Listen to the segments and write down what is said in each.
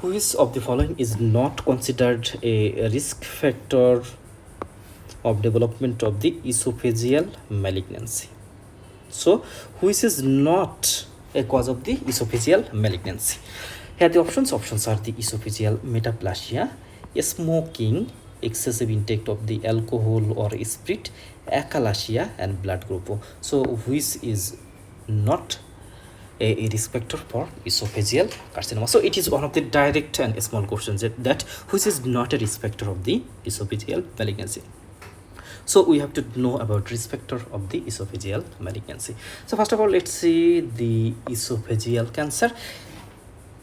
Which of the following is not considered a risk factor of development of the esophageal malignancy? So, which is not a cause of the esophageal malignancy? Here the options are the esophageal metaplasia, smoking, excessive intake of the alcohol or spirit, achalasia, and blood group O. So, which is not a risk factor for esophageal carcinoma? So it is one of the direct and small questions that which is not a risk factor of the esophageal malignancy. So we have to know about risk factor of the esophageal malignancy. So first of all, let's see the esophageal cancer.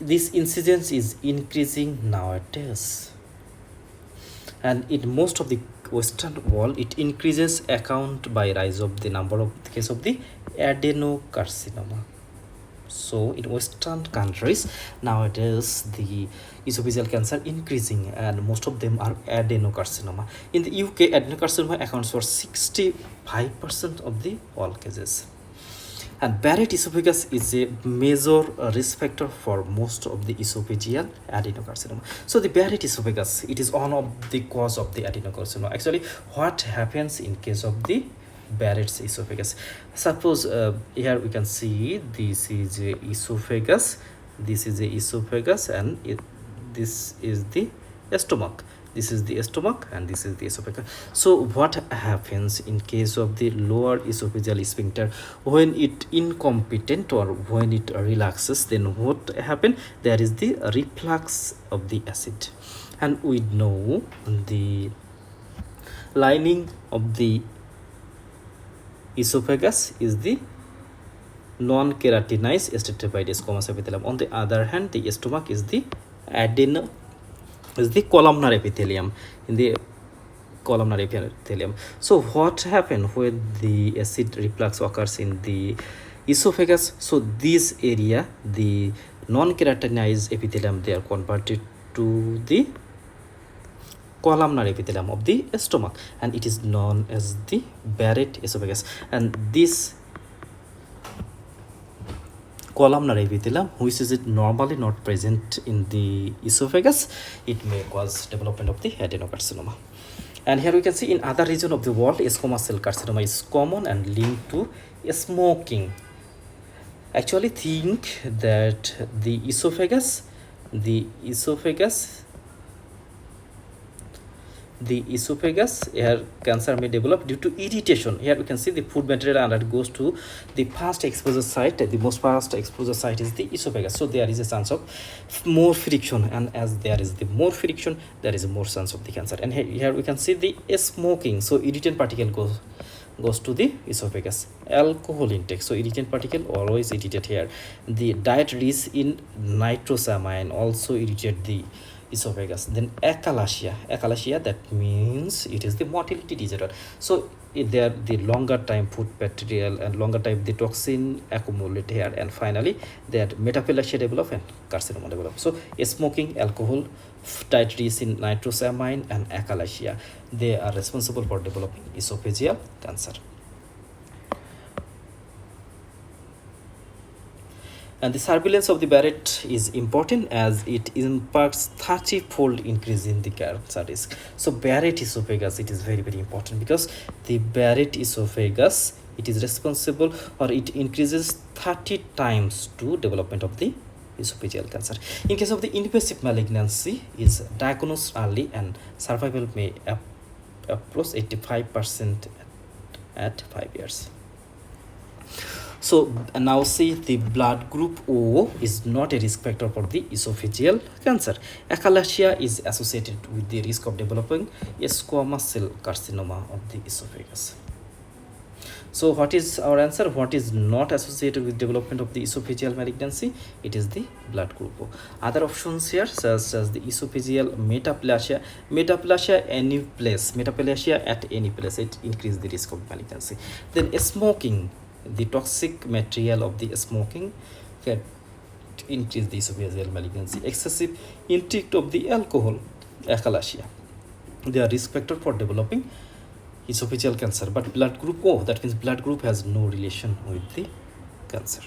This incidence is increasing nowadays, and in most of the Western world, it increases account by rise of the number of the case of the adenocarcinoma. So in Western countries nowadays, the esophageal cancer increasing, and most of them are adenocarcinoma. In the UK, adenocarcinoma accounts for 65% of the all cases. And Barrett esophagus is a major risk factor for most of the esophageal adenocarcinoma. So the Barrett esophagus, it is one of the cause of the adenocarcinoma. Actually, what happens in case of the Barrett's esophagus? Suppose here we can see this is a esophagus, this is a esophagus, and this is the stomach. This is the stomach and this is the esophagus. So what happens in case of the lower esophageal sphincter when it incompetent or when it relaxes? Then what happen? There is the reflux of the acid, and we know the lining of the esophagus is the non-keratinized stratified squamous epithelium. On the other hand, the stomach is the columnar epithelium, in the columnar epithelium. So what happens when the acid reflux occurs in the esophagus? So this area, the non-keratinized epithelium, they are converted to the columnar epithelium of the stomach, and it is known as the Barrett esophagus. And this columnar epithelium, which is it normally not present in the esophagus, it may cause development of the adenocarcinoma. And here we can see in other region of the world, squamous cell carcinoma is common and linked to smoking. Actually think that the esophagus here cancer may develop due to irritation. Here we can see the food material and it goes to the fast exposure site. The most fast exposure site is the esophagus, so there is a chance of more friction, and as there is the more friction, there is more chance of the cancer. And here we can see the smoking, so irritant particle goes to the esophagus. Alcohol intake, so irritant particle always irritate here. The diet rich in nitrosamine also irritate the esophagus. Then achalasia, that means it is the motility disorder. So there the longer time food material and longer time the toxin accumulate here, and finally that metaplasia develop and carcinoma develop. So smoking, alcohol, diet rich in nitrosamine, and achalasia, they are responsible for developing esophageal cancer. And the surveillance of the Barrett is important as it impacts 30-fold increase in the cancer risk. So Barrett esophagus, it is very, very important because the Barrett esophagus, it is responsible, or it increases 30 times to development of the esophageal cancer. In case of the invasive malignancy is diagnosed early, and survival may approach 85% at 5 years. So now see the blood group O is not a risk factor for the esophageal cancer. Achalasia is associated with the risk of developing a squamous cell carcinoma of the esophagus. So what is our answer? What is not associated with development of the esophageal malignancy? It is the blood group O. Other options here such as the esophageal metaplasia at any place, it increases the risk of malignancy. Then smoking, the toxic material of the smoking can increase the esophageal malignancy. Excessive intake of the alcohol, achalasia, they are risk factor for developing esophageal cancer. But blood group O, that means blood group has no relation with the cancer.